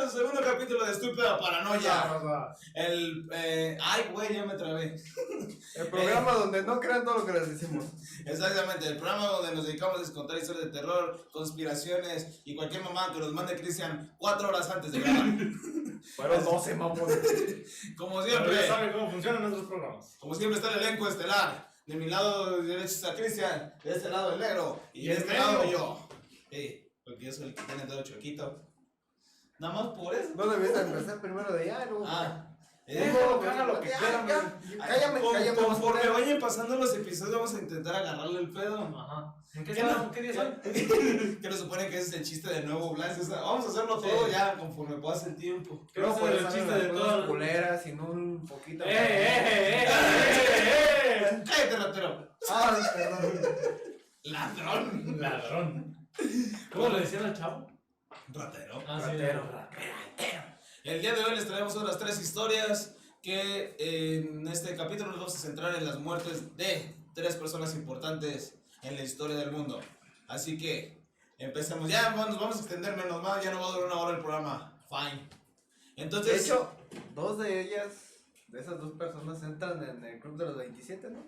al segundo capítulo de Estúpida Paranoia. Ay, güey, ya me trabé. El programa donde no crean todo lo que les decimos. Exactamente, el programa donde nos dedicamos a contar historias de terror, conspiraciones y cualquier mamá que nos mande Cristian 4 horas antes de grabar. Pero 12 mamones. Como Pero siempre, ya saben cómo funcionan nuestros programas. como siempre está el elenco estelar. De mi lado derecho está Cristian, de este lado el negro y de el este medio. lado yo. Porque yo soy el que tiene todo chuequito. Nada más por eso. No debes empezar primero de allá, luego. Déjalo que haga lo que quiera, Cállame. Conforme vayan pasando los episodios, vamos a intentar agarrarle el pedo. Ajá. ¿En ¿Qué qué día son? Que nos supone que ese es el chiste de nuevo Blas. Vamos a hacerlo todo ya conforme pasa el tiempo. ¿Qué va a ser el chiste de todas culeras, sino un poquito. ¡Cállate, ratero! Perdón. ¡Ladrón! Ladrón. ¿Cómo le decían al chavo? Ratero. Ratero. El día de hoy les traemos otras 3 historias que en este capítulo nos vamos a centrar en las muertes de 3 personas importantes en la historia del mundo. Así que empecemos. Ya nos vamos a extender menos mal, ya no va a durar 1 hora el programa. Fine. Entonces, De hecho, 2 de ellas, de esas 2 personas, entran en el club de los 27, ¿no?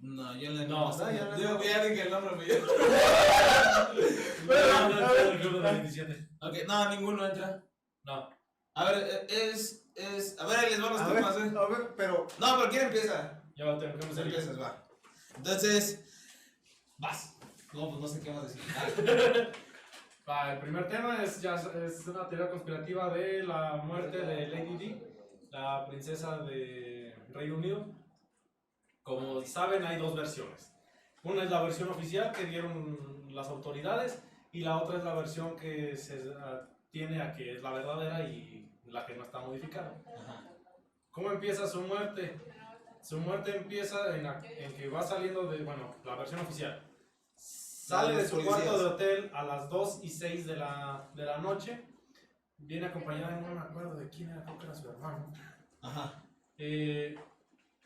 no, yo le No, yo ya dije el nombre mío. No, el club de los 27. Ok, no, ninguno entra. No. A ver, a ver, ahí les van los temas, A ver, pero. No, pero ¿quién empieza? Ya lo tengo que Tú empezar. empiezas, va. Entonces, vas. No, pues no sé qué más decir. El primer tema es una teoría conspirativa de la muerte de Lady Di, la princesa de Reino Unido. Como saben, hay 2 versiones. Una es la versión oficial que dieron las autoridades y la otra es la versión que se tiene a que es la verdadera y la que no está modificada. Ajá. ¿Cómo empieza su muerte? Su muerte empieza en que va saliendo de, la versión oficial. Sale de su cuarto de hotel a las 2:06 de la noche. Viene acompañada, no me acuerdo de quién era, creo que era su hermano. Ajá.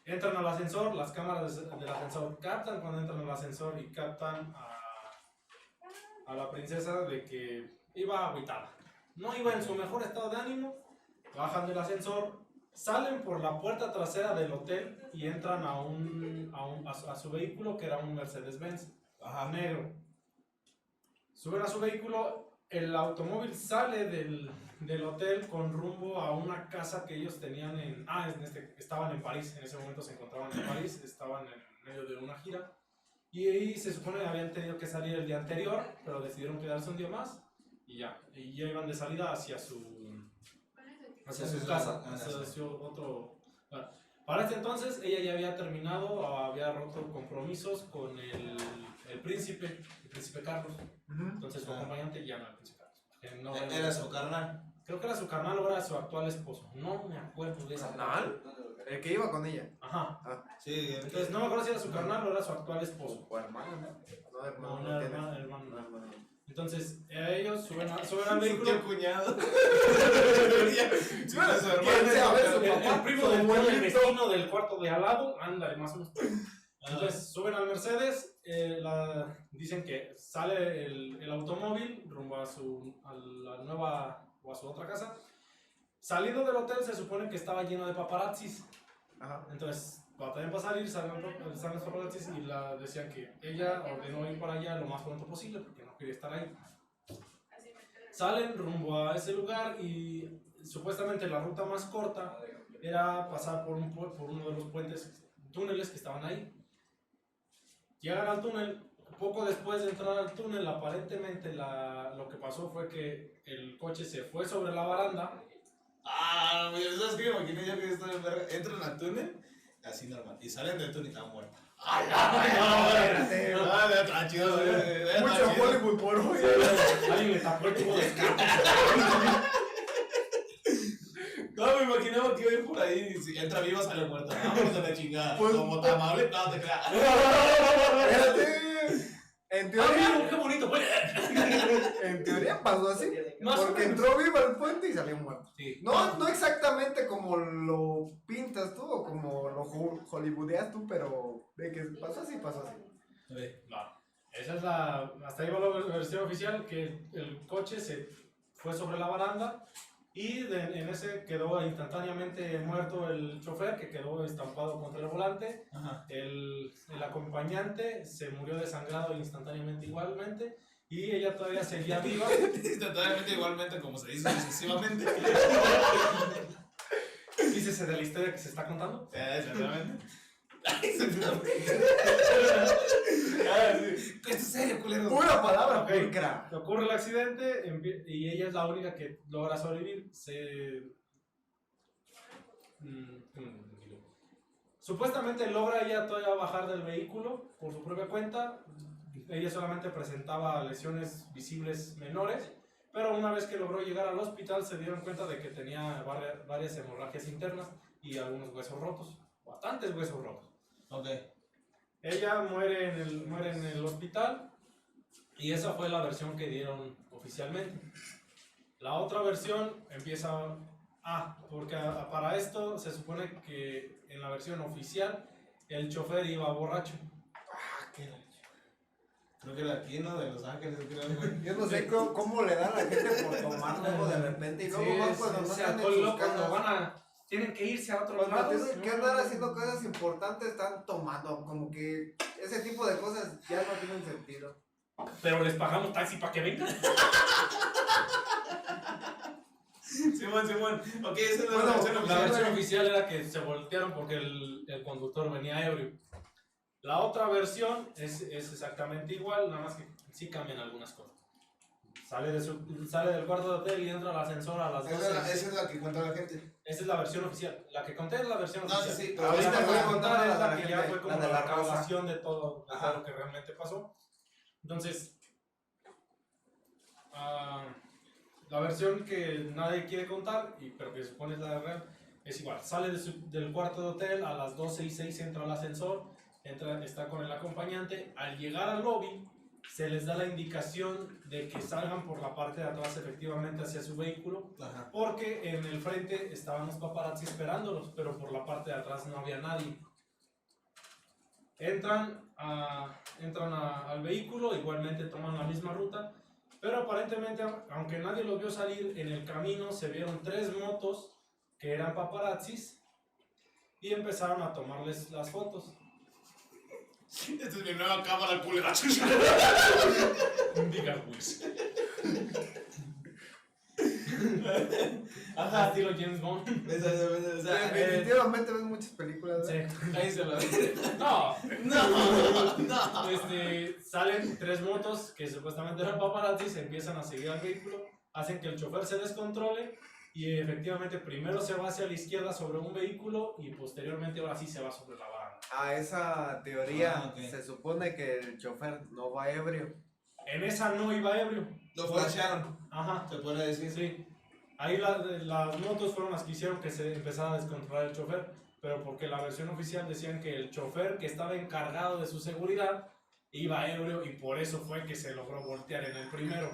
Entran al ascensor, las cámaras del ascensor captan cuando entran al ascensor y captan a la princesa de que iba agüitada. No iba en su mejor estado de ánimo. Bajan del ascensor, salen por la puerta trasera del hotel y entran a su vehículo, que era un Mercedes-Benz negro. Suben a su vehículo, el automóvil sale del hotel con rumbo a una casa que ellos tenían estaban en París, en ese momento se encontraban en París, estaban en medio de una gira y ahí se supone que habían tenido que salir el día anterior, pero decidieron quedarse un día más y ya iban de salida hacia su casa, hacia otro. Para este entonces ella ya había terminado, había roto compromisos con el príncipe Carlos. Entonces su acompañante ya no era el príncipe Carlos. No, ¿Era su carnal? Creo que era su carnal o era su actual esposo. No me acuerdo de esa. ¿Carnal? El que iba con ella. Ajá. Sí. Entonces no me acuerdo si era su carnal o era su actual esposo. O hermano, ¿no? No, hermano. Entonces ellos suben al vehículo. Tío cuñado. El primo del vecino del cuarto de al lado, ándale, más o menos. Entonces suben al Mercedes, dicen que sale el automóvil rumbo a la nueva o a su otra casa. Saliendo del hotel se supone que estaba lleno de paparazzis. Ajá. Entonces batallan para salir, salen los paparazzis y decían que ella ordenó ir para allá lo más pronto posible porque no quería estar ahí. Salen rumbo a ese lugar y supuestamente la ruta más corta era pasar por uno de los túneles que estaban ahí. Llegan al túnel, poco después de entrar al túnel, aparentemente lo que pasó fue que el coche se fue sobre la baranda. ¿Sabes qué? Imaginé yo que estoy en verga. Entran al túnel, así normal, y salen del túnel y están muertos. Está chido. Mucho Hollywood por hoy. Alguien le tapó el tubo de escape. No, me imaginaba que iba a ir por ahí. Si entra vivo, sale muerto. Vamos a la chingada. Pues, como tan amable, no te creas. Espérate. En teoría. ¡Qué bonito! En teoría pasó así. Más o Porque menos. entró vivo al puente y salió muerto. Sí. No exactamente como lo pintas tú o como lo hollywoodeas tú, pero de que pasó así, pasó así. Va. Esa es hasta ahí va la versión oficial, que el coche se fue sobre la baranda y en ese quedó instantáneamente muerto el chofer, que quedó estampado contra el volante. Ajá. El acompañante se murió desangrado instantáneamente igualmente y ella todavía seguía viva. Instantáneamente, igualmente, como se dice sucesivamente. Dícese de la historia que se está contando. Exactamente. Exactamente. Esto es serio, culero. Pura palabra, Ok. pulcra. Ocurre el accidente y ella es la única que logra sobrevivir. Supuestamente logra ella todavía bajar del vehículo por su propia cuenta. Ella solamente presentaba lesiones visibles menores, pero una vez que logró llegar al hospital se dieron cuenta de que tenía varias hemorragias internas y algunos huesos rotos, bastantes huesos rotos. Ok. Ella muere en el hospital y esa fue la versión que dieron oficialmente. La otra versión empieza... porque para esto se supone que en la versión oficial el chofer iba borracho. Creo que era aquí, ¿no? De Los Ángeles, creo, güey. Yo no sé cómo le dan a la gente por tomar luego de repente y luego más cuando no están en sus cuando casas. tienen que irse a otro Cuando lado. tienen que andar haciendo cosas importantes, están tomando. Como que ese tipo de cosas ya no tienen sentido. Pero les pagamos taxi para que vengan. Simón. Ok, esa es la Bueno, versión La oficial. versión oficial era que se voltearon porque el conductor venía ebrio. La otra versión es exactamente igual, nada más que sí cambian algunas cosas. Sale del cuarto de hotel y entra al ascensor a las 12. Esa es la que cuenta la gente. Esa es la versión oficial. La que conté es la versión No, oficial. sí, pero Ahorita Ahorita voy a voy a contar contar es la la de que la ya gente, fue como la de la la rosa. grabación de todo Ajá. lo que realmente pasó. Entonces, la versión que nadie quiere contar, pero que se supone es la real, es igual. Sale del cuarto de hotel, a las 12:06 entra al ascensor, está con el acompañante. Al llegar al lobby, se les da la indicación de que salgan por la parte de atrás efectivamente hacia su vehículo, Ajá. porque en el frente estaban los paparazzi esperándolos, pero por la parte de atrás no había nadie. Entran al vehículo, igualmente toman la misma ruta, pero aparentemente, aunque nadie los vio salir, en el camino se vieron 3 motos que eran paparazzis y empezaron a tomarles las fotos. Esta es mi nueva cámara, culera. Diga, pues. Ajá. Estilo James Bond. O sea, Definitivamente ves muchas películas. Sí. ahí se lo No, No. Salen 3 motos que supuestamente eran paparazzis, empiezan a seguir al vehículo, hacen que el chofer se descontrole y efectivamente primero se va hacia la izquierda sobre un vehículo y posteriormente ahora sí se va sobre la baranda. A esa teoría Ok. se supone que el chofer no va ebrio. En esa no iba ebrio. Lo flashearon, Ajá, se puede decir. sí. Ahí las motos fueron las que hicieron que se empezara a descontrolar el chofer, pero porque la versión oficial decían que el chofer que estaba encargado de su seguridad iba ebrio y por eso fue que se logró voltear en el primero.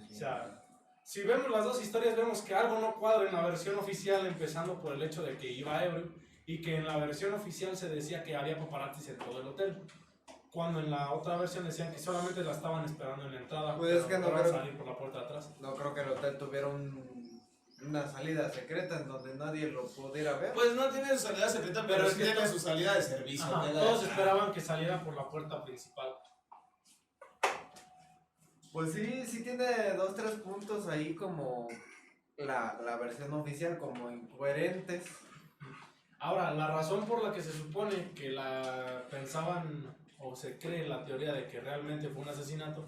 O sea, si vemos las dos historias vemos que algo no cuadra en la versión oficial, empezando por el hecho de que iba ebrio y que en la versión oficial se decía que había paparazzis en todo el hotel, cuando en la otra versión decían que solamente la estaban esperando en la entrada, Pues es que no lograron creo- salir por la puerta de atrás. No creo que el hotel tuviera una salida secreta en donde nadie lo pudiera ver. Pues no tiene su salida secreta, pero Pero sí es que tiene su salida de servicio. Ajá, queda- todos esperaban que saliera por la puerta principal. Pues sí tiene 2-3 puntos ahí como la versión oficial, como incoherentes. Ahora, la razón por la que se supone que la pensaban o se cree la teoría de que realmente fue un asesinato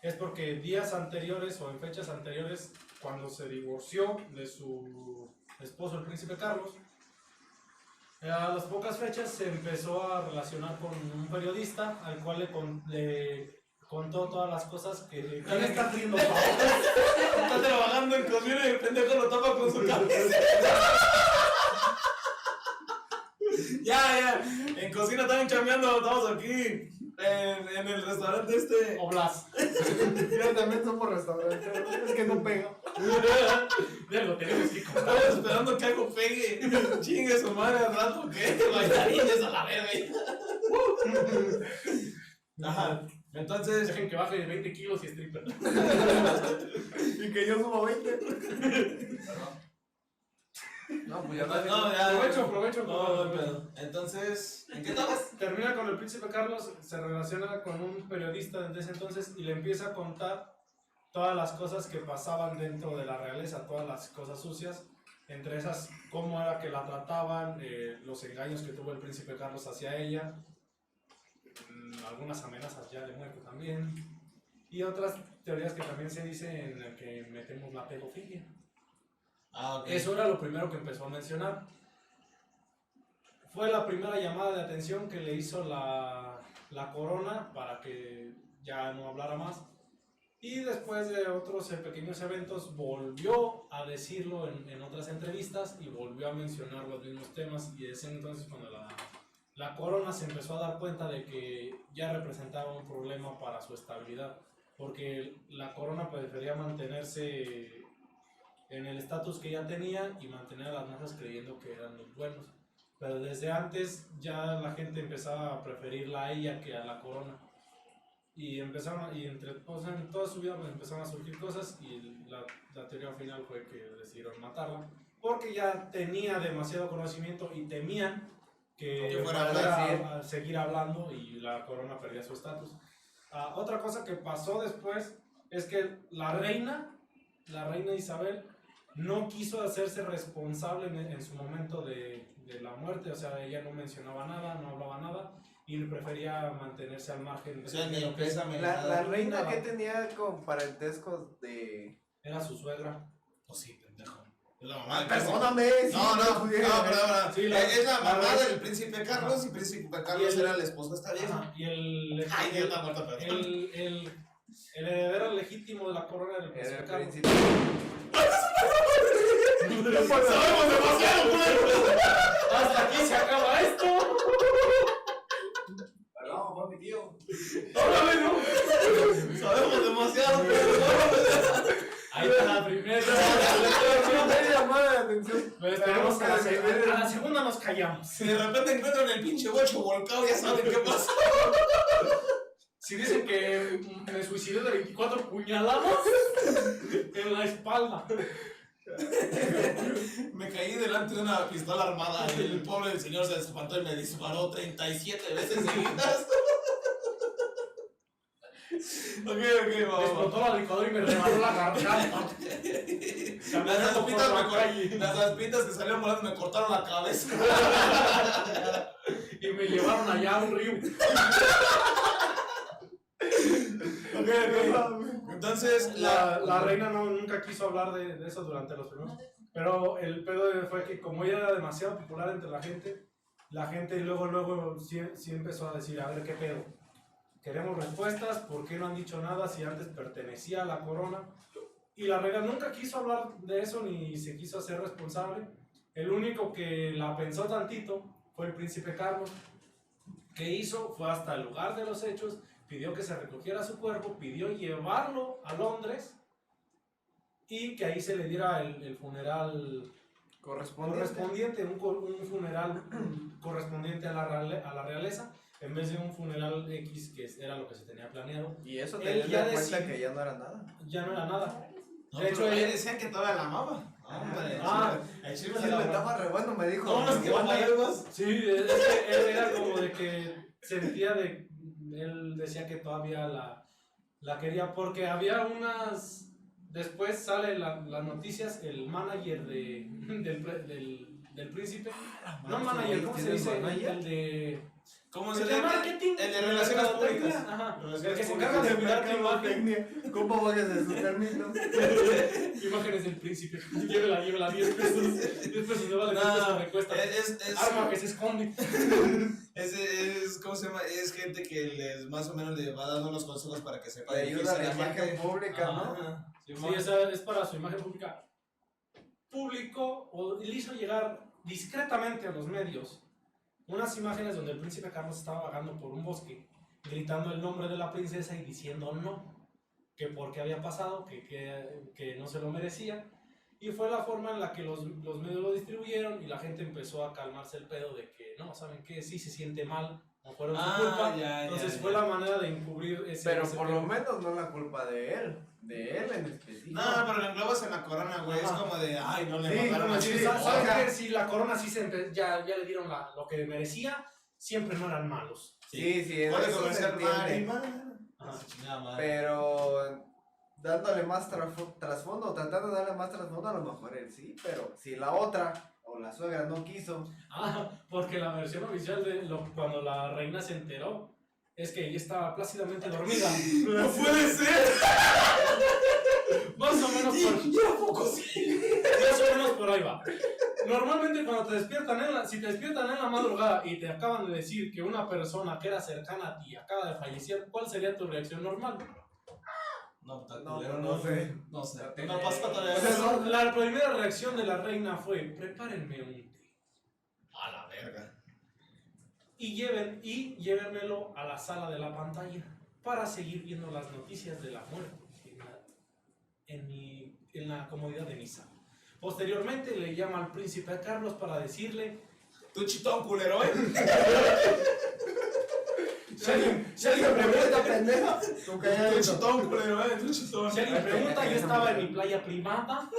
es porque días anteriores o en fechas anteriores, cuando se divorció de su esposo, el príncipe Carlos, a las pocas fechas se empezó a relacionar con un periodista al cual le contó todas las cosas que... ¿Quién está haciendo? Está trabajando en cocina y el pendejo lo tapa con su cabeza. Ya. En cocina están chambeando, estamos aquí. En el restaurante este. Oblas. Ya también somos restaurantes, es que no pega. Ya lo tenemos que contar. Estamos esperando que algo pegue. Chingue su madre al rato que bailarines a la verga. Ajá. Entonces, Dejen que baje de 20 kilos y stripper. Y que yo subo 20. No, pues ya no, ya. Aprovecho. No, pero, entonces, ¿en qué estabas? Termina con el príncipe Carlos, se relaciona con un periodista desde ese entonces y le empieza a contar todas las cosas que pasaban dentro de la realeza, todas las cosas sucias, entre esas cómo era que la trataban, los engaños que tuvo el príncipe Carlos hacia ella, algunas amenazas ya de muerte también, y otras teorías que también se dice en las que metemos la pedofilia. Ah, ok. Eso era lo primero que empezó a mencionar. Fue la primera llamada de atención que le hizo la corona para que ya no hablara más. Y después de otros pequeños eventos volvió a decirlo en otras entrevistas y volvió a mencionar los mismos temas. Y es entonces cuando la corona se empezó a dar cuenta de que ya representaba un problema para su estabilidad. Porque la corona prefería mantenerse en el estatus que ya tenía y mantener a las masas creyendo que eran los buenos. Pero desde antes ya la gente empezaba a preferirla a ella que a la corona. Y empezaron, y entre, o sea, en toda su vida pues, empezaron a surgir cosas y la teoría final fue que decidieron matarla. Porque ya tenía demasiado conocimiento y temían que fuera a fuera a seguir hablando y la corona perdía su estatus. Otra cosa que pasó después es que la reina Isabel, no quiso hacerse responsable en su momento de la muerte, o sea, ella no mencionaba nada, no hablaba nada y prefería mantenerse al margen. O sea, ni de el pésame. La nada. reina nada. que tenía con parentescos de. Era su suegra. Pues sí, pendejo. Es la mamá del Perdóname. No, perdón. Sí, Es la mamá reina. del príncipe Carlos y príncipe Carlos Y el- era el esposo de esta vieja. Ajá, y el Ay, Dios, está muerto, perdón. el heredero legítimo de la corona del Era príncipe el Carlos. príncipe. Sabemos demasiado, pues. Hasta aquí se acaba esto. Perdón, fue mi tío. Órale, ¿no? Sabemos demasiado, pues. Ahí está la primera. Me llamaba la atención. Pero esperemos que a Tenemos la segunda nos callamos. Si de repente encuentran el pinche bocho volcado, ya saben qué pasa. Si dicen que me suicidé de 24 puñaladas en la espalda. Me caí delante de una pistola armada y el pobre del señor se espantó y me disparó 37 veces seguidas. Ok, Me explotó la licuadora y me rebaló la garganta. Las aspitas que salieron volando me cortaron la cabeza. Y me llevaron allá a un río. Ok. Entonces, La reina nunca quiso hablar de eso durante los primeros. Pero el pedo fue que como ella era demasiado popular entre la gente luego sí empezó a decir, a ver qué pedo. Queremos respuestas, ¿por qué no han dicho nada si antes pertenecía a la corona? Y la reina nunca quiso hablar de eso ni se quiso hacer responsable. El único que la pensó tantito fue el príncipe Carlos. ¿Qué hizo? Fue hasta el lugar de los hechos, pidió que se recogiera su cuerpo, pidió llevarlo a Londres y que ahí se le diera el funeral correspondiente, un funeral correspondiente a la realeza, en vez de un funeral X que era lo que se tenía planeado. Y eso Él teniendo ya en cuenta decidió- que ya no era nada. Ya no era nada. no, de hecho, pero ella- decían que todavía la amaba. Hombre, el Sí, chisme me se la estaba re bueno, me dijo. No, es que van a ir más. Sí, es que él era como de que sentía de... Él decía que todavía la quería porque había unas... Después sale las noticias, el manager del príncipe. No manager, ¿cómo se ¿Tienes dice? manager? El de... ¿Cómo El se de llama? marketing. El de relaciones mercadotecnia, públicas. Ajá. Relaciones El que se públicas. encarga de cuidar tu imagen. ¿Cómo vayas a sus términos? Imágenes del príncipe. Llévela 10 pesos. 10 pesos no vale 10 pesos me cuesta. Arma que se esconde. ¿Cómo se llama? Es gente que les más o menos le va dando unos consejos para que sepa Te dirigirse ayuda a la a la imagen gente. pública, ¿no? Ajá. Sí, esa es para su imagen pública. Público, o le hizo llegar discretamente a los medios unas imágenes donde el príncipe Carlos estaba vagando por un bosque, gritando el nombre de la princesa y diciendo no, que porque había pasado, que no se lo merecía. Y fue la forma en la que los medios lo distribuyeron y la gente empezó a calmarse el pedo de que no, ¿saben qué? Sí se siente mal no fueron su culpa. ya, Entonces ya, fue ya. la manera de encubrir ese. Pero ese por pedo. lo menos no es la culpa de él en específico. No, pero lo englobas en la corona, güey. Es Ajá. como de, ay, no le Sí, mataron como así. si- ¿Sabes o sea, qué? Si la corona sí ya le dieron lo que merecía, siempre no eran malos. Sí, en Puede eso se comercial entiende. Ajá. Chingada madre. Pero dándole más trasfondo, tratando de darle más trasfondo, a lo mejor él sí, pero si la otra o la suegra no quiso, Porque la versión oficial de cuando la reina se enteró es que ella estaba plácidamente dormida. ¡No puede ser! Más o menos por. ¿Y a poco sí? Más o menos por ahí va. Normalmente cuando te despiertan si te despiertan en la madrugada y te acaban de decir que una persona que era cercana a ti acaba de fallecer, ¿cuál sería tu reacción normal? No, está No, culero, no sé. No sé. No No pasa todavía. O sea, no- La primera reacción de la reina fue: prepárenme un té A la verga. y llévenmelo a la sala de la pantalla para seguir viendo las noticias de la muerte en la comodidad de mi sala. Posteriormente le llama al príncipe Carlos para decirle: Tu chitón, culero, ¿eh? si alguien pregunta, pregunta, pendeja, tú Tu calladito. chitón, culero, ¿eh? Tu chitón. Si alguien pregunta, yo estaba en mi playa privada,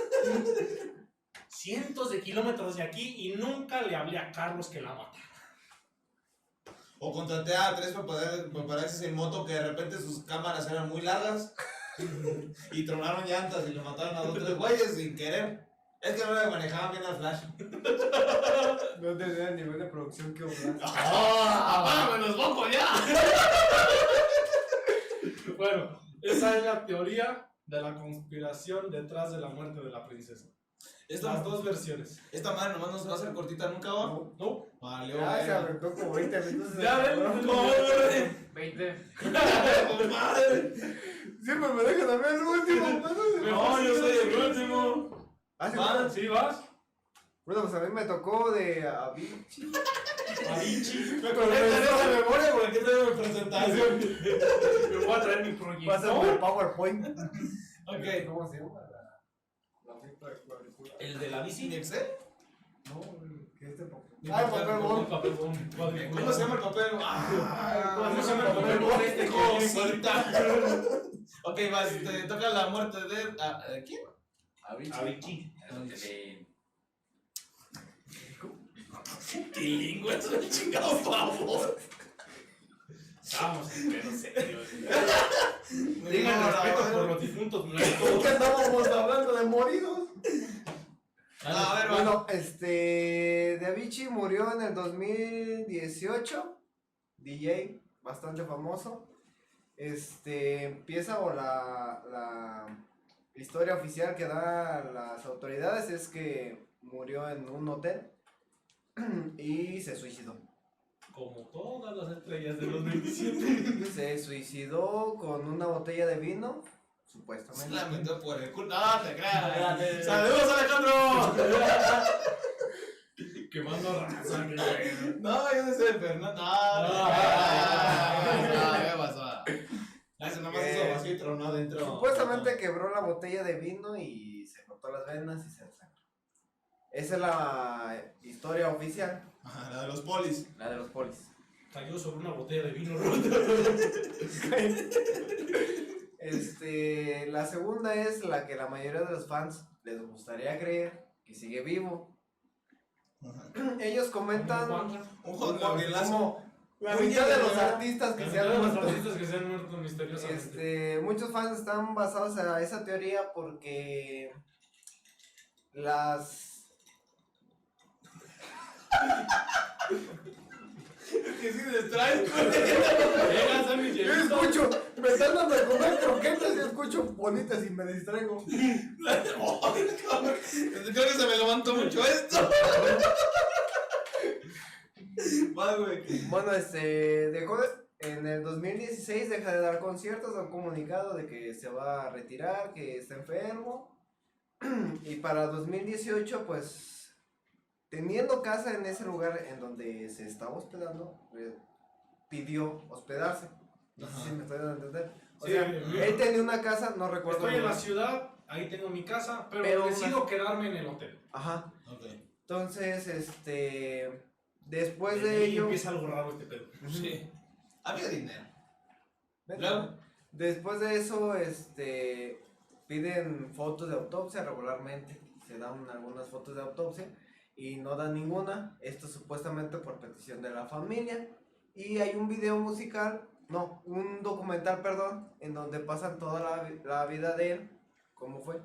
cientos de kilómetros de aquí, y nunca le hablé a Carlos que la matara. O contraté a 3 paparazzis en moto que de repente sus cámaras eran muy largas y tronaron llantas y le mataron a 2 o 3 güeyes sin querer. Es que no le manejaban bien al flash. No tenía el nivel de producción que Oblas. ¡Apágame los bocos ya! Bueno, esa es la teoría de la conspiración detrás de la muerte de la princesa. Las Esta, dos versiones. esta madre nomás no se va a hacer cortita nunca, ¿va? ¿No? Valió, Ya se verga. aventó como 20 minutos. Ya ven, No, güey. 20. Madre. Siempre me dejan a mí el último. No, yo soy el último. Ah, sí, Va. bueno. ¿Sí vas? Bueno, pues a mí me tocó de Avicii. Avicii. Me conectan esa memoria porque aquí tengo mi presentación. Me voy a traer mi Pásame el proyector. PowerPoint. Ok. ¿Cómo se llama? La cinta de cuadrícula. El de la bici. ¿Sin Excel? No, que este papel. Mi Ah, el papel papel El bond. papel bond, cuadrícula. ¿Cómo se llama el papel? ¿Cómo se llama el papel bond este que tiene Cosita. Ok, vas, te toca la muerte de. ¿Quién? Avicii. Tilingo, es un chingado favor. Estamos en pedo serio. Tengan Tengan respeto por los difuntos ¿Por muertos. qué estábamos hablando de moridos? A ver, va. Bueno, de Avicii murió en el 2018. DJ, bastante famoso. Empieza la historia oficial que dan las autoridades es que murió en un hotel y se suicidó. Como todas las estrellas de los 27. Se suicidó con una botella de vino, Se supuestamente. la metió por el culo. No, te creas. ¡Saludos, Alejandro! Quemando raza. Que No, yo no sé, Fernando. No, ¿qué pasó? Eso nomás hizo vacío y tronó dentro. Supuestamente quebró la botella de vino y se cortó las venas y se desangró. Esa es la historia oficial. Ajá, la de los polis. La de los polis. cayó sobre una botella de vino. La segunda es la que la mayoría de los fans les gustaría creer que sigue vivo. Ajá. Ellos comentan Un hot Gabrielazo. como la Muy mitad de bien, los ¿verdad? artistas que se Cantidad han de los muerto. artistas que se han muerto misteriosamente. Muchos fans están basados en esa teoría porque las... Que si distraes, Llega San Yo Miguelito. escucho, me están dando de comer croquetas y escucho bonitas y me distraigo. Creo que se me levantó mucho esto. Más, güey. Bueno, dejó en el 2016 deja de dar conciertos, da un comunicado de que se va a retirar, que está enfermo. Y para 2018, pues, teniendo casa en ese lugar en donde se estaba hospedando, pidió hospedarse. No sé si me estoy dando a entender. O Sí, sea, bien. él tenía una casa, no recuerdo. Estoy en la dónde. ciudad, ahí tengo mi casa, pero Pero decido quedarme en el hotel. Ajá. Ok. Entonces, Después Desde de ahí ello, empieza algo raro este pedo. Sí. Había dinero. Vete. Luego, Después de eso, piden fotos de autopsia regularmente. Se dan algunas fotos de autopsia y no dan ninguna. Esto supuestamente por petición de la familia. Y hay un video musical, no, un documental, perdón, en donde pasan toda la vida de él, cómo fue.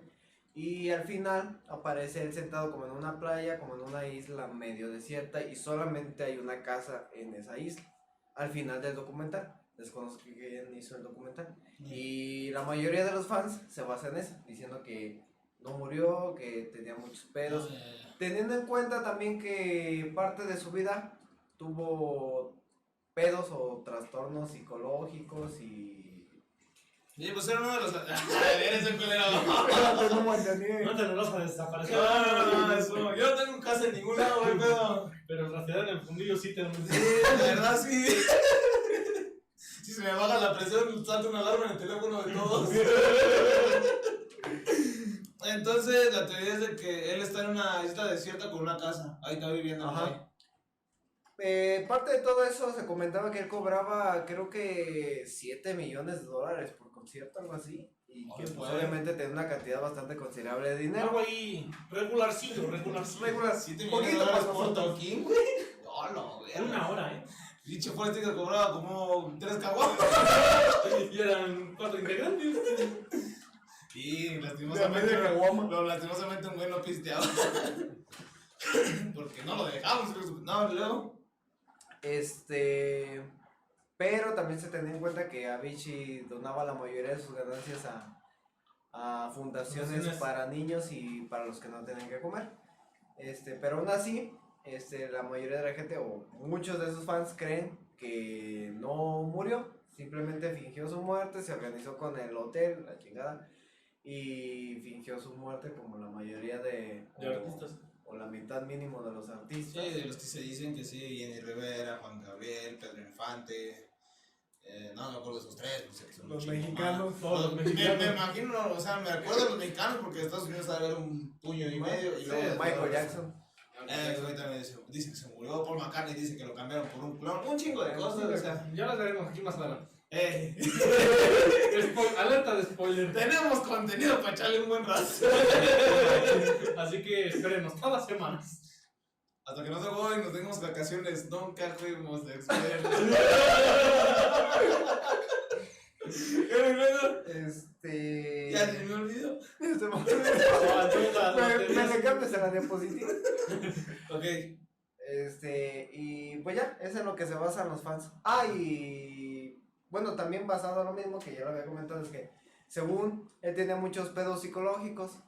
Y al final aparece él sentado como en una playa, como en una isla medio desierta y solamente hay una casa en esa isla. Al final del documental. Desconozco quién hizo el documental. Y la mayoría de los fans se basan en eso, diciendo que no murió, que tenía muchos pedos. Teniendo en cuenta también que parte de su vida tuvo pedos o trastornos psicológicos y... Y pues era uno de los. Eres un culero. Espérate, no me entendí. No te lo vas a desaparecer. No, eso. Yo no tengo casa en ningún lado, güey, pedo. Pero en realidad en el fundillo sí tenemos. Sí, de verdad sí. Si se me baja la presión, salta una alarma en el teléfono de todos. Entonces, la teoría es de que él está en una isla desierta con una casa. Ahí está viviendo. Ajá. Ahí. Parte de todo eso se comentaba que él cobraba, creo que 7 millones de dólares por concierto, algo así. Y que Ay, pues, güey. obviamente tenía una cantidad bastante considerable de dinero. Algo ahí regularcillo. Regular, 7 poquito millones de para dólares por nosotros. toquín, güey. No, no, güey. Una hora, Dicho Forrest que cobraba como 3 caguamas. Y eran 4 integrantes. Y De lastimosamente. media caguama. Lastimosamente un güey no pisteaba. Porque no lo dejamos. No, luego. Pero también se tenía en cuenta que Avicii donaba la mayoría de sus ganancias a fundaciones Fundaciones. para niños y para los que no tenían que comer. Pero aún así, la mayoría de la gente o muchos de sus fans creen que no murió, simplemente fingió su muerte, se organizó con el hotel, la chingada, y fingió su muerte como la mayoría De artistas. o la mitad mínimo de los artistas. Sí, de los que se dicen que sí, Jenny Rivera, Juan Gabriel, Pedro Infante. No me acuerdo de esos tres, pues, que son Los un chingo mexicanos, más. todos los Me mexicanos. imagino, o sea, me acuerdo de los mexicanos porque en Estados Unidos sabe haber un puño y medio. Y Sí, luego Michael Jackson. Ese güey también dice que se murió. Paul McCartney dice que lo cambiaron por un clon. Un chingo de cosas, o sea. Ya las veremos aquí más adelante. eh, Alerta de spoiler. tenemos contenido para echarle un buen rato. Así que espérenos todas las semanas. Hasta que no se voy, nos tengamos vacaciones, nunca fuimos de expertos. ¿Qué luego? Ya se me olvidó. Me le cambias a la diapositiva. Ok. Y pues ya, eso es en lo que se basan los fans. Y bueno, también basado en lo mismo que ya lo había comentado, es que según él tenía muchos pedos psicológicos,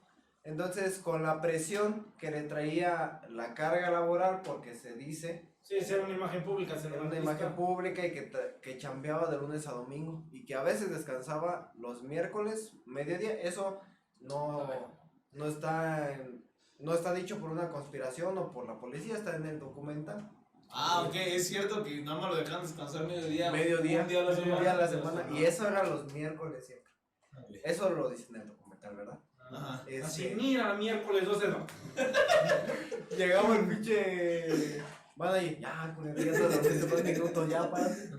entonces con la presión que le traía la carga laboral, porque se dice, Sí, ser una imagen pública, ser era un una artista. imagen pública y que chambeaba de lunes a domingo y que a veces descansaba los miércoles, mediodía, eso no está dicho por una conspiración o por la policía, está en el documental. Ah, ok, es cierto que nada más lo dejan descansar mediodía. Mediodía, Un día a la un semana. día a la semana. Y eso era los miércoles siempre. Ok. Eso lo dice en el documental, ¿verdad? Ajá. Así, mira, miércoles 12 no. Llegaba el pinche. Van ahí, ya, con el día de los 2 minutos, ya, párate.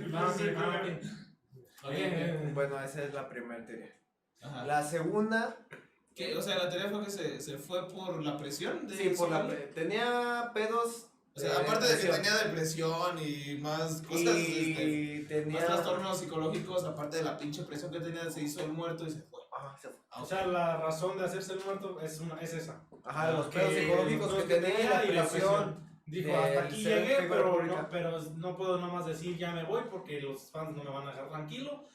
Bueno, esa es la primera teoría. Ajá. La segunda, ¿Qué? O sea, la teoría fue que se fue por la presión. sí, por la tenía pedos. O sea, aparte de que depresión. tenía depresión y más cosas, Y más tenía. trastornos psicológicos, aparte de la pinche presión que tenía, se hizo el muerto y se fue. Ajá, se fue. O sea, la razón de hacerse el muerto es esa. Ajá, los Que pedos psicológicos los que tenía y la presión. Dijo, del hasta aquí ser llegué, figura pero pública. no puedo nomás decir ya me voy porque los fans no me van a dejar tranquilo.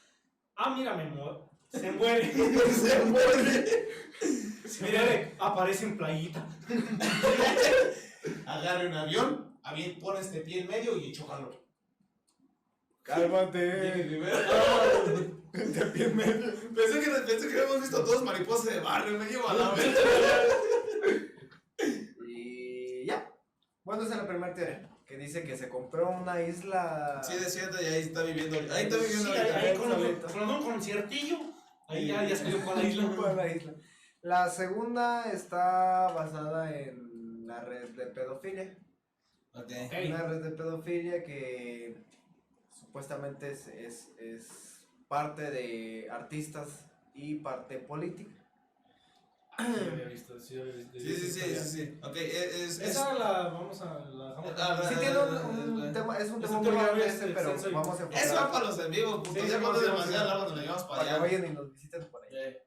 Ah, mira, me muero. Se muere. Se muere. Mira, aparece en playita. Agarre un avión, pone este pie en medio y chócalo. Cálmate. De pie en medio. Pensé que habíamos visto todos mariposas de barrio, me llevo a la vez. Y ya. Bueno, esa es la primera teoría. Que dice que se compró una isla. Sí, desierto y ahí está viviendo. Ahí está Sí, viviendo ahí ahorita. con un conciertillo. Ahí ya salió para la isla. Para la isla. La segunda está basada en la red de pedofilia. Ok. Una red de pedofilia que supuestamente es parte de artistas y parte política. Sí, había visto, sí, había visto. Sí. Ok, Esa la vamos a. La dejamos. Sí tiene un tema, es un Es tema un muy tema grande extenso pero y- vamos a Eso va enfocar para los en vivo, puto. Sí, Ya sí, cuando sí, es demasiado sí. largo nos lo llevamos para para que allá. vayan y nos visiten por ahí.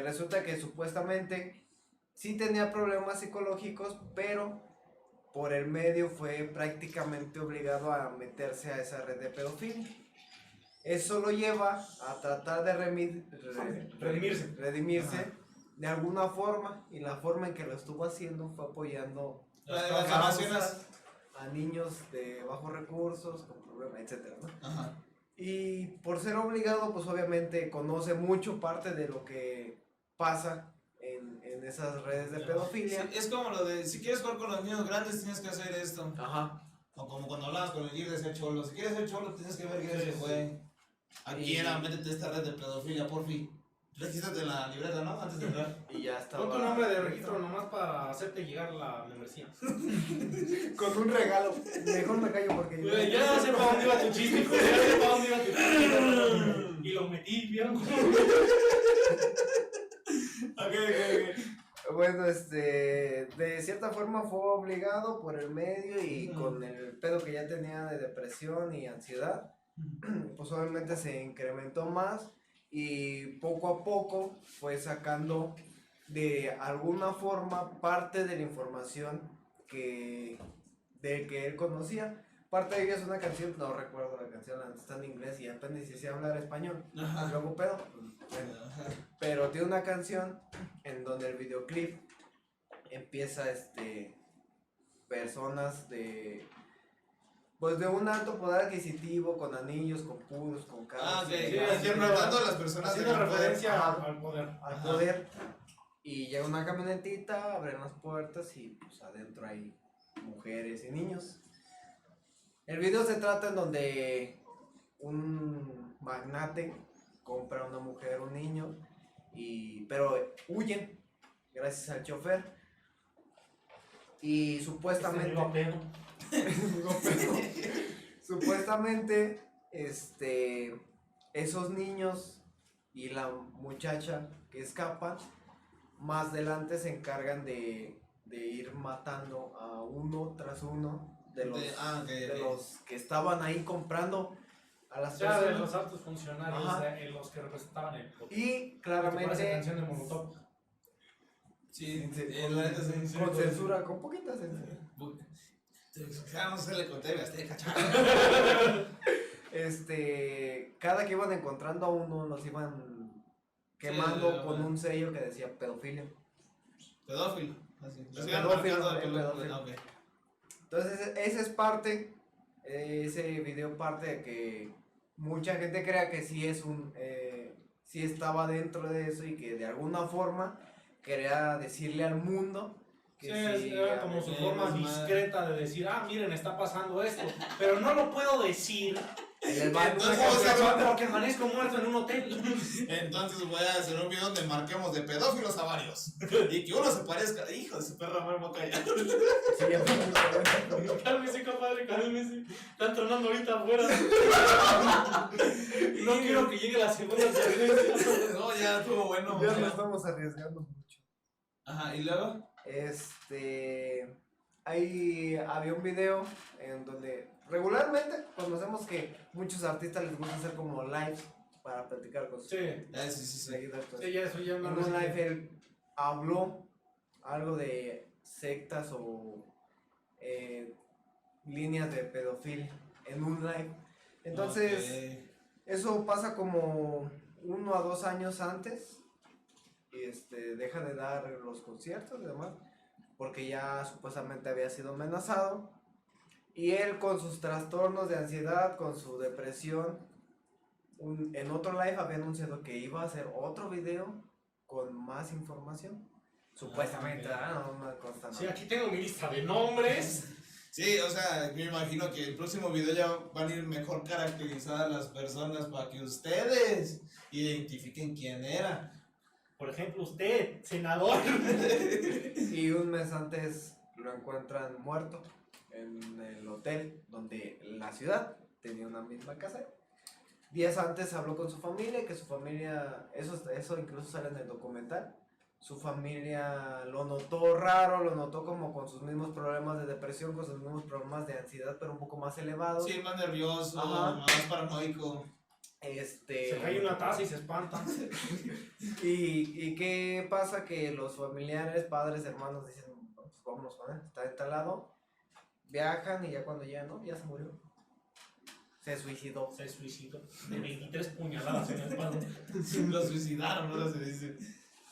Resulta que supuestamente sí tenía problemas psicológicos, pero por el medio fue prácticamente obligado a meterse a esa red de pedofilia. Eso lo lleva a tratar de redimirse Ajá. de alguna forma, y la forma en que lo estuvo haciendo fue apoyando Las causas donaciones. a niños de bajos recursos, con problemas, etcétera, ¿no? Ajá. Y por ser obligado, pues obviamente conoce mucho parte de lo que pasa en esas redes de Sí, pedofilia. es como lo de, si quieres jugar con los niños grandes tienes que hacer esto. Ajá. O como cuando hablabas con el Gear de ser cholo. Si quieres ser cholo tienes que ver que Sí, ese sí. güey. Aquí Y- era, métete a esta red de pedofilia, porfi. Regístrate en la libreta, ¿no? Antes de entrar. Y ya estaba. Pon tu nombre de registro nomás para hacerte llegar la membresía. Con un regalo. Mejor me callo porque Güey, ya sé para dónde iba tu chiste, güey, ya sé para dónde iba tu chiste. Y lo metí, ¿vieron? Ok. Bueno, de cierta forma fue obligado por el medio y con el pedo que ya tenía de depresión y ansiedad, pues obviamente se incrementó más y poco a poco fue sacando de alguna forma parte de la información de que él conocía. Parte de ella es una canción, no recuerdo la canción, está en inglés y apenas sé hablar español. Ajá. Y luego pedo, pues, bueno. Pero tiene una canción en donde el videoclip empieza personas pues de un alto poder adquisitivo, con anillos, con puros, con Ah, carros, ok. Sí, Interpretando a las personas Haciendo de referencia Ajá. al poder. al poder. Y llega una camionetita, abren las puertas y pues adentro hay mujeres y niños. El video se trata en donde un magnate compra a una mujer, un niño, pero huyen gracias al chofer. Y supuestamente Iba pedo. supuestamente esos niños y la muchacha que escapan más adelante se encargan de ir matando a uno tras uno de los que estaban ahí comprando a las Ya de personas. los altos funcionarios, Ajá. los que representaban el poder. Y Parece claramente canción de Molotov. Sí, con, la neta sí. con censura, con poquita censura. No se le conté, Azteca, Cada que iban encontrando a uno los iban quemando Sí, con un sello que decía pedofilia. Pedófilo. Así. Lo El sigan pedófilo, marcando el de pedófilo. Ah, ok. Entonces esa es parte, ese video parte de que mucha gente crea que sí estaba dentro de eso y que de alguna forma quería decirle al mundo que Sí, era como su forma más discreta de decir, mira, está pasando esto, pero no lo puedo decir en el baño. porque amanezco muerto en un hotel. Entonces voy a hacer un video donde marquemos de pedófilos a varios. Y que uno se parezca. Hijo de su perra, me voy a callar. Sí, ya fue muy bueno. Cálmese, compadre, cálmese. Están tronando ahorita afuera. No quiero que llegue la segunda violencia. No, ya estuvo bueno. Ya nos estamos arriesgando mucho. Ajá, y luego. Había un video en donde regularmente conocemos que muchos artistas les gusta hacer como lives para platicar con sus Sí, Sí. seguidores. sí, ya eso ya En no un live él habló algo de sectas o líneas de pedofilia en un live. Entonces, eso pasa como 1 a 2 años antes y deja de dar los conciertos y demás porque ya supuestamente había sido amenazado y él con sus trastornos de ansiedad, con su depresión, en otro live había anunciado que iba a hacer otro video con más información supuestamente, no me consta nada. Sí, aquí tengo mi lista de nombres. Sí, o sea, me imagino que el próximo video ya van a ir mejor caracterizadas las personas para que ustedes identifiquen quién era. Por ejemplo, usted, senador. Y un mes antes lo encuentran muerto en el hotel donde la ciudad tenía una misma casa. Días antes habló con su familia, que su familia, eso incluso sale en el documental, su familia lo notó raro, lo notó como con sus mismos problemas de depresión, con sus mismos problemas de ansiedad, pero un poco más elevados. Sí, más nervioso, Ajá. más paranoico. Se cae una taza y se espanta. ¿Y qué pasa? Que los familiares, padres, hermanos dicen, pues vámonos con él, está instalado, viajan y ya cuando llegan, no, ya se murió. Se suicidó. Se suicidó de 23 puñaladas en la espalda. Lo suicidaron, ¿no? Se dice.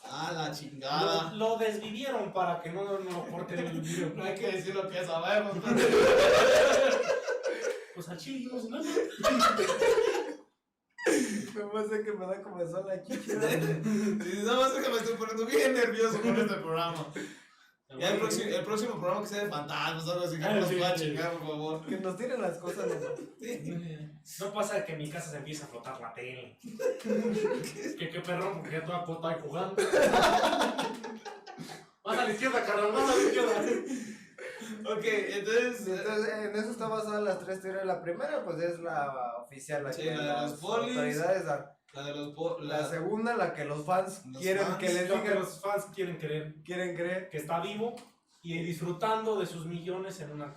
Ah, la chingada. Lo desvivieron para que no lo corten el video. No hay que decir lo que sabemos. Pues a chile, no sé nada. Me sé que me da comezón la chicha. Sí, nada más es que me estoy poniendo bien nervioso con este programa. Ya el próximo programa que sea de fantasmas, algo así, que no nos Sí, pueda sí. chingar, por favor. Que nos tiren las cosas nomás. No pasa que en mi casa se empieza a flotar la tele. que qué perrón, porque ya toda puta ahí jugando. Más a la izquierda, carnal, más a la izquierda. Ok, entonces. Entonces, en eso está basada las tres teorías. La primera, pues es la oficial, la Sí, que la de las los polis. autoridades dan. La de los. La segunda, la que los fans Los quieren fans, que les Lo que digan, los fans quieren creer. quieren creer. Que está vivo y disfrutando de sus millones en una...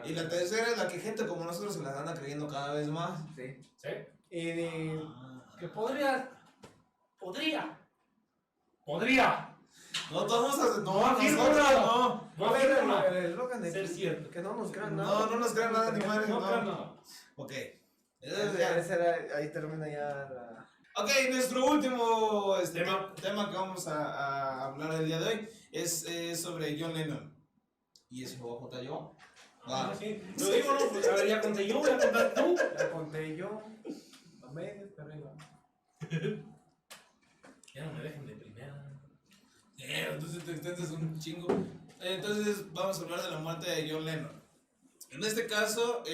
Y la tercera es la que gente como nosotros se las anda creyendo cada vez más. Sí. ¿Sí? Y Que podría... No, todos no, No afirmo nosotros nada. no. No afirmo nada. el eslogan de Ser aquí, cierto. que no nos crean No, nada. no nos crean nada ni madres, No no. creo nada. Ok. Ese era, ahí termina ya la... Ok, nuestro último tema que vamos a hablar el día de hoy es sobre John Lennon. ¿Y ese lo voy a contar yo? Ah, Va. sí. Lo digo, no, pues a ver, ya conté yo, voy a contar tú. Ya conté yo. A medias, pero ahí va. Ya no me dejen de primera. Entonces te extendes un chingo. Entonces vamos a hablar de la muerte de John Lennon. En este caso,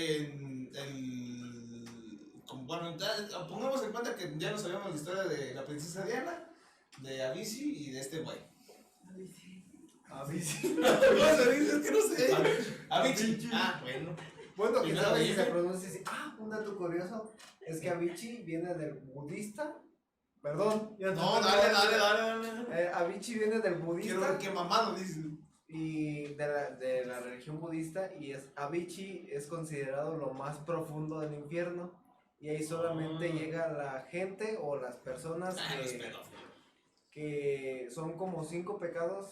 bueno, pongamos en cuenta que ya no sabíamos la historia de la princesa Diana, de Avicii y de este güey. A mí sí. ¿Cómo se dice? Es que no sé. Avicii. Avicii. Ah, bueno. Bueno, Primero quizás si dime. se pronuncia así. Ah, un dato curioso es que Avicii viene del budista. Perdón. ya te No, estoy dale, hablando. dale. Avicii viene del Quiero budista ver qué mamado dice. y de la religión budista y Avicii es considerado lo más profundo del infierno y ahí solamente llega la gente o las personas Ah, los pedófilos. que son como 5 pecados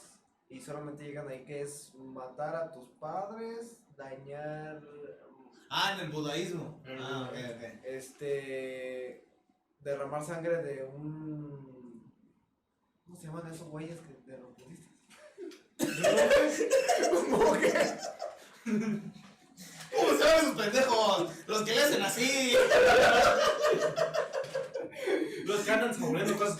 y solamente llegan ahí, que es matar a tus padres, dañar, Ah, en el budaísmo. En el Ah, ok, budaísmo. ok. derramar sangre de un... ¿Cómo se llaman esos güeyes de los budistas? ¿Un monje? ¿Cómo se llaman esos pendejos? Los que le hacen así. Los que andan saboreando cosas.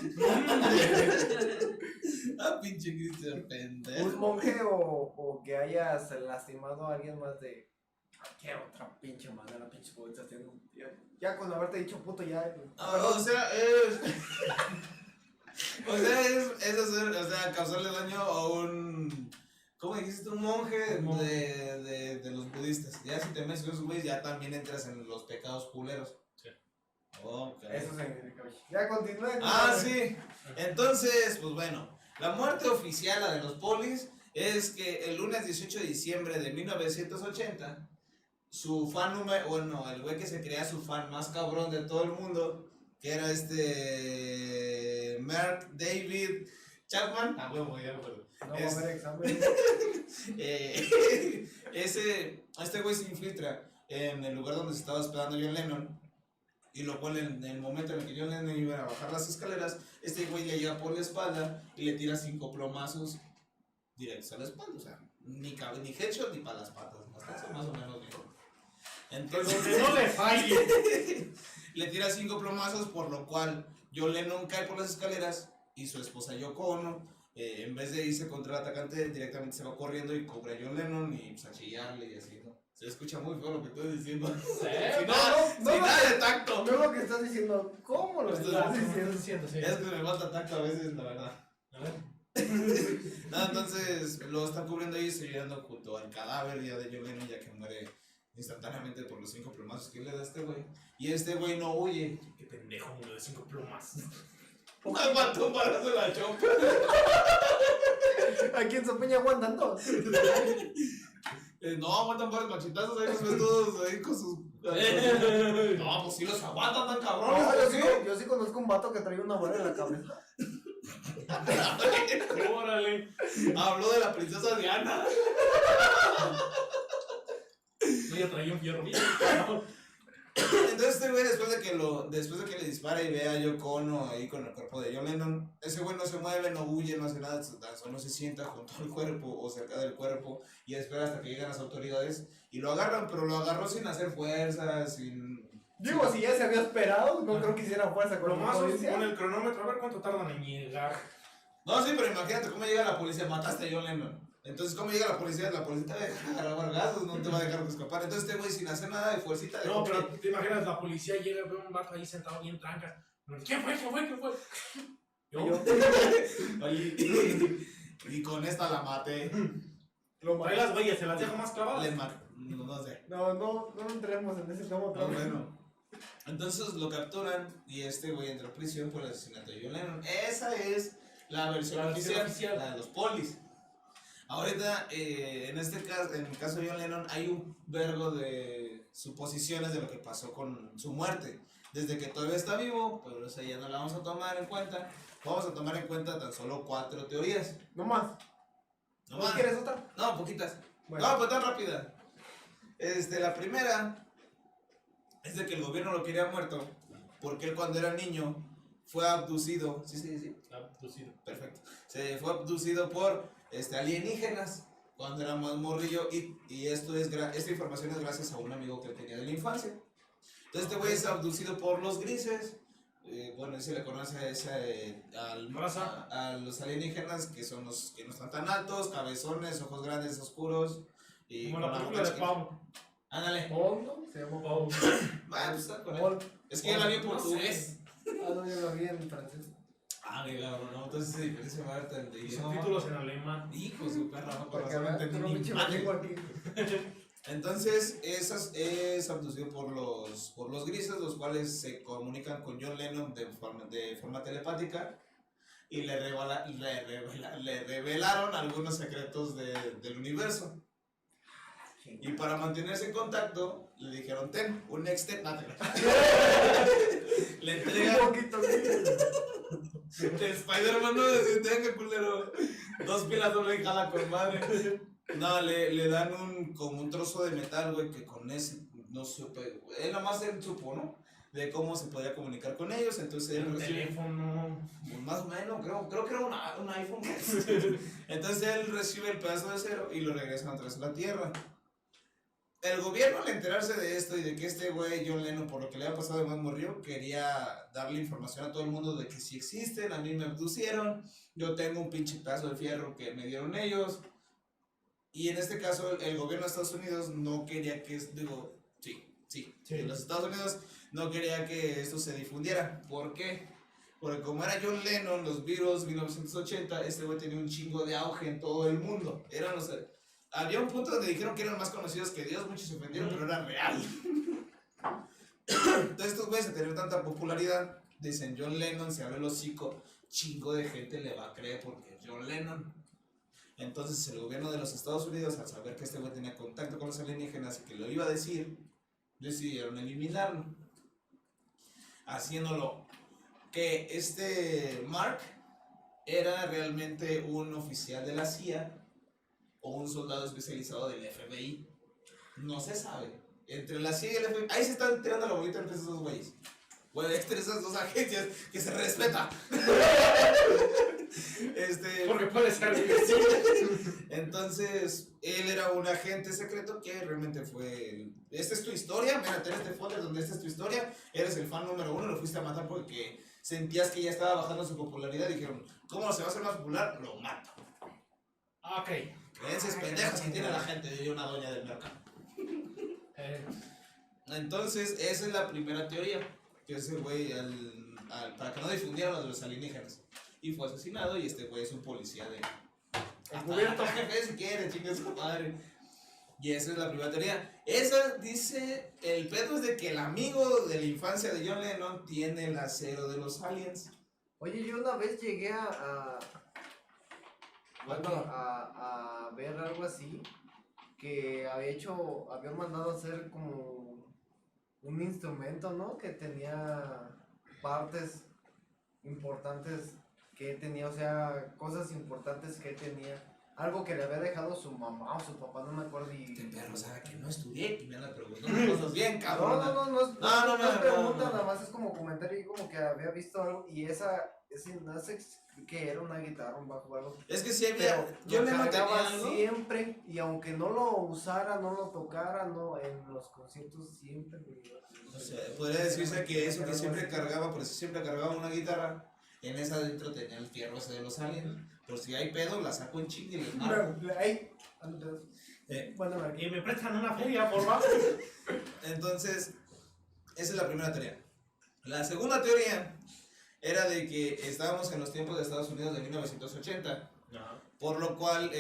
Ah, pinche Cristian Un pendejo. monje o que hayas lastimado a alguien más de... ¿Qué otra pinche manera, pinche budistas tienen? Ya con haberte dicho puto ya... Ah, o sea, es. O sea, es hacer, o sea, causarle daño a un. ¿Cómo dijiste? Un monje de los budistas. Ya si te metes con esos güeyes, ya también entras en los pecados culeros. Sí. Ok. Eso significa. Ya continúe. Ah, sí. Entonces, pues bueno, la muerte oficial, la de los polis, es que el lunes 18 de diciembre de 1980, su fan número, bueno, el güey que se creía su fan más cabrón de todo el mundo, que era Mark David Chapman, huevo, ya me acuerdo. No va a haber examen. Este güey se infiltra en el lugar donde se estaba hospedando John Lennon. Y lo pone en el momento en el que John Lennon iba a bajar las escaleras. Este güey le llega por la espalda y le tira 5 plomazos directos a la espalda. O sea, ni headshot ni para las patas. Bastante más o menos bien. Entonces, Donde no le falle. le tira 5 plomazos, por lo cual John Lennon cae por las escaleras y su esposa Yoko Ono, en vez de irse contra el atacante, directamente se va corriendo y cubre a John Lennon y pues, a chillarle y así, ¿no? Se escucha muy feo lo que estoy diciendo. Sin nada de tacto. No lo que estás diciendo, ¿cómo lo estás diciendo? Sí. Es que me falta tacto a veces, la verdad. A ver. No, entonces lo están cubriendo ahí y estoy llegando junto al cadáver ya de John Lennon, ya que muere instantáneamente por los 5 plomazos que le da este güey. Y este güey no huye. Qué pendejo, murió de 5 plumas. Aguantó un balazo en la chompa. Aquí en Sopeña aguantan dos. No, aguantan varios machetazos, ahí los ves todos ahí con sus... No, pues sí los aguantan tan cabrones. No, ¿por qué? yo sí conozco un vato que traía una bala en la cabeza. Órale. Habló de la princesa Diana. No, ya traía un fierro. Entonces este güey después de que le dispara y ve a Yoko Ono ahí con el cuerpo de John Lennon, ese güey no se mueve, no huye, no hace nada, solo se sienta junto al cuerpo o cerca del cuerpo y espera hasta que lleguen las autoridades y lo agarran, pero lo agarró sin hacer fuerza, sin... Digo, si ya se había esperado, no creo que hiciera fuerza con Lo la más policía. con el cronómetro, a ver cuánto tardan en llegar. No, sí, pero imagínate cómo llega la policía, mataste a John Lennon. Entonces, ¿cómo llega la policía? La policía te va a dejar agarrar gasos, no te va a dejar escapar. Entonces, este güey sin hacer nada de fuercita de... No, pero te imaginas, la policía llega, ve un vato ahí sentado bien trancas. ¿Quién fue? Yo. Y con esta la maté. Trae las huellas, se las dejo más clavadas. Le maté. No sé. No entremos en ese tema otra No, vez. bueno. Entonces lo capturan y este güey entra a prisión por el asesinato de John Lennon. Esa es la versión oficial, la de los polis. Ahorita, en este caso, en el caso de John Lennon, hay un vergo de suposiciones de lo que pasó con su muerte. Desde que todavía está vivo, pero esa ya no la vamos a tomar en cuenta. Vamos a tomar en cuenta tan solo 4 teorías. No más. No ¿No más. quieres otra? No, poquitas. Bueno. No, pues tan rápida. La primera es de que el gobierno lo quería muerto porque él cuando era niño fue abducido. Sí. Abducido. Perfecto. Se fue abducido por alienígenas cuando era más morrillo y esta información es gracias a un amigo que tenía de la infancia. Entonces este güey es abducido por los grises. Bueno, se le conoce a los alienígenas que son los que no están tan altos, cabezones, ojos grandes, oscuros. Y Como la con película de que- Pau. Ándale. Paul, ¿no? Se llama Pau. Bueno, pues está con él. Paul. Es que yo la vi en No portugués. Ah, no, yo lo vi en francés. Ah, qué cabrón, ¿no? Entonces se diferencia Marta de Y idioma. subtítulos en alemán. Hijo de su perra, no, con Porque razón no ahora entendí tengo ni pinche madre. lengua aquí. Entonces, es abducido por los grises, los cuales se comunican con John Lennon de forma telepática y le revelaron algunos secretos del universo. Y para mantenerse en contacto, le dijeron, ten, un Nextep, le Un entregan poquito, sí. de Spider-Man, no decir, tenga culero, 2 pilas doble jala con madre. No, le dan como un trozo de metal, güey, que con ese, no supe, él nomás él supo, ¿no? De cómo se podía comunicar con ellos, entonces él El recibe, teléfono. pues, más o menos, creo que era un iPhone. Entonces él recibe el pedazo de acero y lo regresan otra vez a la Tierra. El gobierno, al enterarse de esto y de que este güey, John Lennon, por lo que le había pasado de más morrió, quería darle información a todo el mundo de que sí existen, a mí me abducieron, yo tengo un pinche pedazo de fierro que me dieron ellos. Y en este caso, el gobierno de Estados Unidos no quería que, Sí. los Estados Unidos no quería que esto se difundiera. ¿Por qué? Porque como era John Lennon, los Beatles, 1980, este güey tenía un chingo de auge en todo el mundo. Había un punto donde dijeron que eran más conocidos que Dios, muchos se ofendieron, pero era real. Entonces estos güeyes, a tener tanta popularidad, dicen John Lennon, se abre el hocico, chingo de gente le va a creer porque es John Lennon. Entonces el gobierno de los Estados Unidos, al saber que este güey tenía contacto con los alienígenas y que lo iba a decir, decidieron eliminarlo. Haciéndolo que Mark era realmente un oficial de la CIA o un soldado especializado del FBI. No se sabe. Entre la CIA y el FBI, ahí se están tirando la bolita entre esos dos güeyes. Bueno, entre esas dos agencias que se respeta. Porque puede ser. Entonces, él era un agente secreto que realmente fue. Esta es tu historia, mira, ten este folder donde esta es tu historia. Eres el fan número 1, lo fuiste a matar porque sentías que ya estaba bajando su popularidad. Dijeron, ¿cómo se va a hacer más popular? Lo mato. Ok. Creencias pendejas que tiene la gente, diría una doña del mercado. Entonces, esa es la primera teoría. Que ese güey, para que no difundieran lo de los alienígenas. y fue asesinado. Y este güey es un policía de. Encubierto. Jefe, si quiere, chingue su madre. Y esa es la primera teoría. Esa dice: el pedo es de que el amigo de la infancia de John Lennon tiene el acero de los aliens. Oye, yo una vez llegué a ver algo así, que habían mandado a hacer como un instrumento, ¿no? Que tenía partes importantes que tenía, o sea, cosas importantes que tenía. Algo que le había dejado su mamá o su papá, no me acuerdo. Este perro sabe que no estudié y me anda preguntando cosas bien, cabrón. No es No, pregunta, no. nada más es como comentario y como que había visto algo y ese no sé que era una guitarra, un bajo o algo. Es que sí Pero había. Yo lo le tenía cargaba algo. siempre y aunque no lo usara, no lo tocara, no, en los conciertos siempre me iba. O sea, podría decirse que eso que siempre cargaba, por eso siempre cargaba una guitarra. En esa adentro tenía el fierro ese de los aliens. Pero si hay pedo, la saco en chingue y les marco. Ahí. Bueno, aquí. Y me prestan una feria, por favor. Entonces, esa es la primera teoría. La segunda teoría era de que estábamos en los tiempos de Estados Unidos de 1980, por lo cual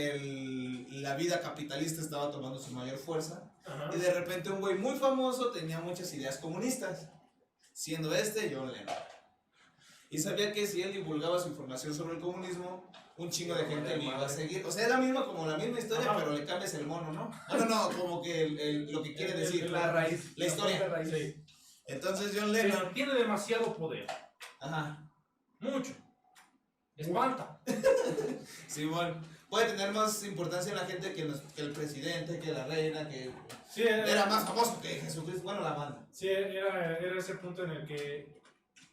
la vida capitalista estaba tomando su mayor fuerza. Ajá. Y de repente un güey muy famoso tenía muchas ideas comunistas, siendo John Lennon. Y sabía que si él divulgaba su información sobre el comunismo, un chingo de gente le iba a seguir. O sea, era como la misma historia, Ajá. pero le cambias el mono, ¿no? No, como que lo que quiere decir. La raíz. La historia. La raíz. Sí. Entonces John Sí, Lennon. tiene demasiado poder. Ajá. Mucho. Espanta. Sí, bueno. Puede tener más importancia en la gente que el presidente, que la reina, que Sí, era más famoso que Jesucristo. Bueno, la banda. Sí, era ese punto en el que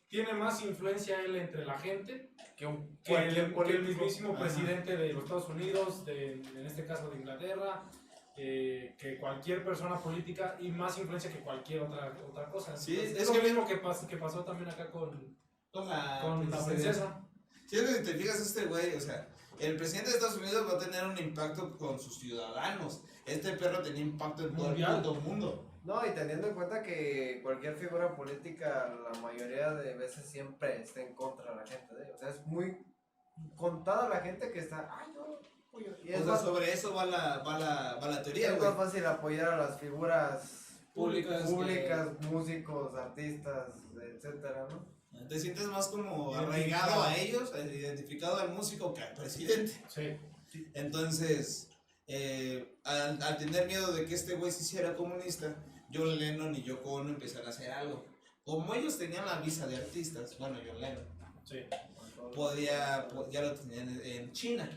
tiene más influencia él entre la gente Que un que cualquier el político. mismísimo Ajá. presidente de los Estados Unidos, en este caso de Inglaterra, que cualquier persona política y más influencia que cualquier otra cosa. Sí, Entonces, es lo que mismo que pasó también acá con la princesa. Sí, es que si te fijas, este güey, o sea, el presidente de Estados Unidos va a tener un impacto con sus ciudadanos. Este perro tenía impacto en todo Mundial. el puto mundo. No, y teniendo en cuenta que cualquier figura política la mayoría de veces siempre está en contra de la gente, ¿eh? O sea, es muy contada la gente que está, ay no, pollo. Y O sea, sobre eso va la teoría, es güey. más fácil apoyar a las figuras Públicas, músicos, artistas, etcétera, ¿no? Te sientes más como Identificado. arraigado a ellos, identificado al músico que al presidente. Sí. Entonces, al tener miedo de que este güey se hiciera comunista, John Lennon y Yoko Ono empezaron a hacer algo. Como ellos tenían la visa de artistas, bueno, John Lennon, Sí. ya lo tenían en China.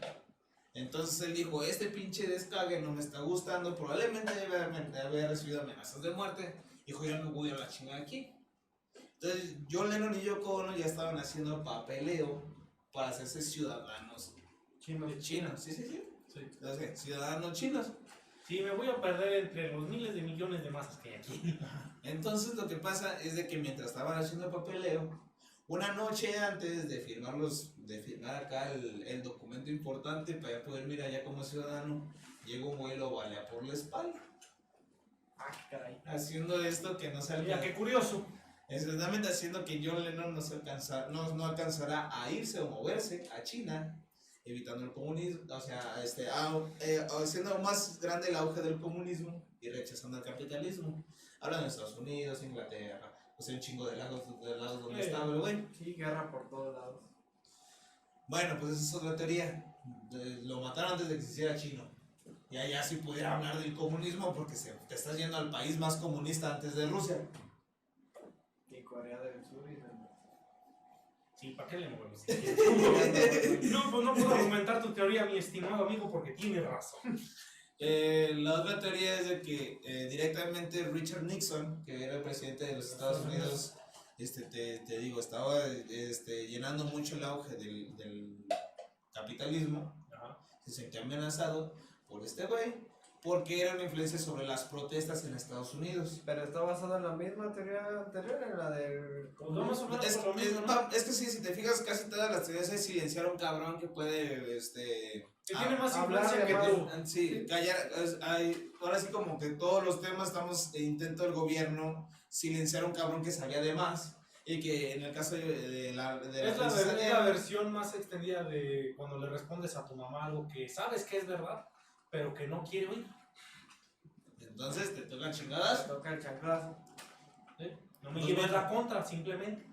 Entonces él dijo, este pinche descague no me está gustando, probablemente debe haber recibido amenazas de muerte. Dijo, yo me voy a la chingada aquí. Entonces John Lennon y Yoko Ono ya estaban haciendo papeleo para hacerse ciudadanos chinos. Sí. Sí. Entonces, ciudadanos chinos. Sí, me voy a perder entre los miles de millones de masas que hay aquí. Entonces lo que pasa es de que mientras estaban haciendo papeleo, una noche antes de firmar acá el documento importante para ya poder mirar ya como ciudadano, llegó un güey y lo balea por la espalda. Ah, caray. Haciendo esto que no Mira, salga. qué curioso. Exactamente, haciendo que John Lennon no alcanzará a irse o moverse a China, evitando el comunismo, o sea, haciendo más grande el auge del comunismo y rechazando el capitalismo. Hablan de Estados Unidos, Inglaterra, o sea, un chingo de lados donde estaba el güey. Sí, guerra por todos lados. Bueno, pues esa es otra teoría. Lo mataron antes de que se hiciera chino. Y allá sí pudiera hablar del comunismo porque te estás yendo al país más comunista antes de Rusia. Y Corea del Sur y del Sí, ¿para qué le movemos? No, pues no puedo argumentar tu teoría, mi estimado amigo, porque tiene razón. La otra teoría es de que directamente Richard Nixon, que era el presidente de los Estados Unidos, te digo, estaba llenando mucho el auge del capitalismo. Ajá. Se sentía amenazado por este güey, porque era una influencia sobre las protestas en Estados Unidos. Pero está basado en la misma teoría anterior, en la del... Pues vamos a hablar Es, por lo mismo, ¿no? es que sí, si te fijas, casi todas las teorías es silenciar a un cabrón que puede, Que tiene más hablar influencia que de tú. sí, callar. Ahora sí como que todos los temas intenta el gobierno silenciar a un cabrón que sabía de más y que en el caso de la Es la, princesa es Leia, la versión más extendida de cuando le respondes a tu mamá algo que sabes que es verdad, pero que no quiere oír. entonces te tocan chingadas. Toca el chanclazo. No me Pues lleves bueno. la contra, simplemente.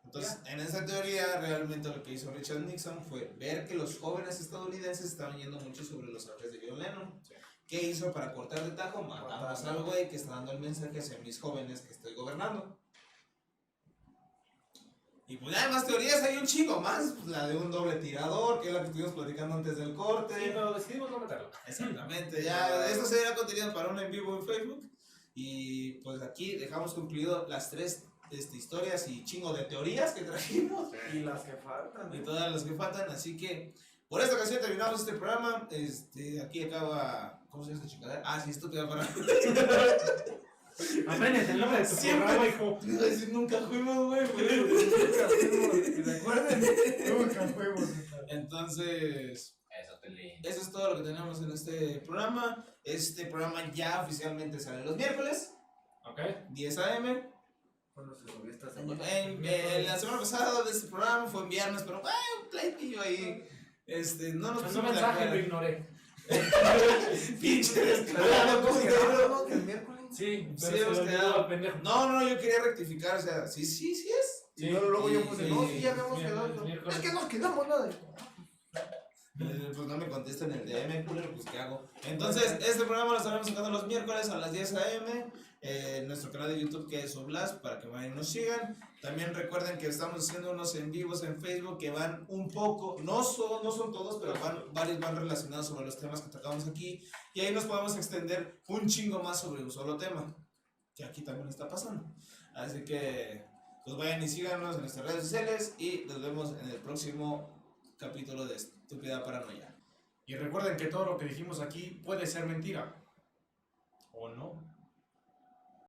Entonces, en esa teoría, realmente lo que hizo Richard Nixon fue ver que los jóvenes estadounidenses estaban yendo mucho sobre los errores de John Lennon. Sí. ¿Qué hizo para cortar de tajo? Matamos al güey que está dando el mensaje hacia mis jóvenes que estoy gobernando. Y pues ya hay más teorías, hay un chingo más. Pues, la de un doble tirador, que es la que estuvimos platicando antes del corte. Sí, pero decidimos no meterlo. Exactamente, ya esto sería contenido para un en vivo en Facebook. Y pues aquí dejamos concluido las tres historias y chingo de teorías que trajimos. Y las que faltan. Y todas las que faltan, así que por esta ocasión terminamos este programa. Aquí acaba. ¿Cómo se llama esta chingadera? Ah, sí, estúpida para. Aprendes el nombre de tu Siempre. programa, hijo. Iba a decir, nunca fuimos, güey. Y recuerden, nunca fuimos. Entonces, Eso te leí. eso es todo lo que tenemos en este programa. Este programa ya oficialmente sale los miércoles, Ok. 10 a.m. Cuando se subió esta semana. La semana pasada de este programa fue en viernes, pero un pleitillo ahí. No nos Mandó pusimos de mensaje, lo acuerdo. ignoré. Pinche Pero descarado, habíamos ¿cómo quedado, que ¿no? Que el miércoles. Sí, Sí, pero se hemos lo olvidó quedado. al pendejo. No, yo quería rectificar, o sea, sí es. Y luego yo Sí, puse, sí, no, sí, ya habíamos sí, quedado. el miércoles. Es que nos quedamos, nada. Pues no me contestan el DM, culero, pues ¿qué hago? Entonces, este programa lo estaremos sacando los miércoles a las 10 a.m. En nuestro canal de YouTube que es Oblas, para que vayan y nos sigan. También recuerden que estamos haciendo unos en vivos en Facebook que van un poco, no son todos, pero varios van relacionados sobre los temas que tocamos aquí. Y ahí nos podemos extender un chingo más sobre un solo tema, que aquí también está pasando. Así que, pues vayan y síganos en nuestras redes sociales y nos vemos en el próximo capítulo de Estúpida Paranoia. Y recuerden que todo lo que dijimos aquí puede ser mentira. ¿O no?